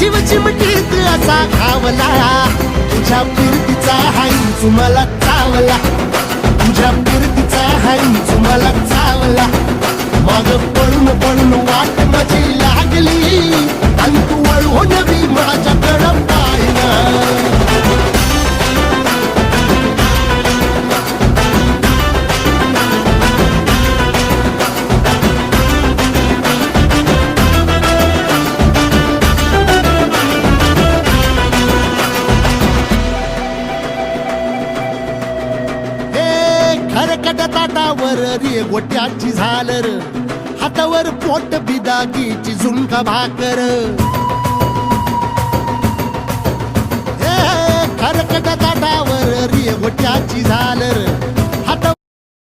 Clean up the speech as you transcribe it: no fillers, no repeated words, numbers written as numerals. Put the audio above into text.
जीव चिमटीत असा घावला, तुझ्या फिरतीचा हाईच मला चावला, तुझ्या फिरतीचा हाईच मला चावला. माग पळून पळून वाट माझी लागली, आणि तू वळून बी माझ्याकडं पाहिना. खरकट ताटावर रे गोट्याची झालर, हातावर पोट बिदागीची झुणका भाकर. खरकट ताटावर रे गोट्याची झालर,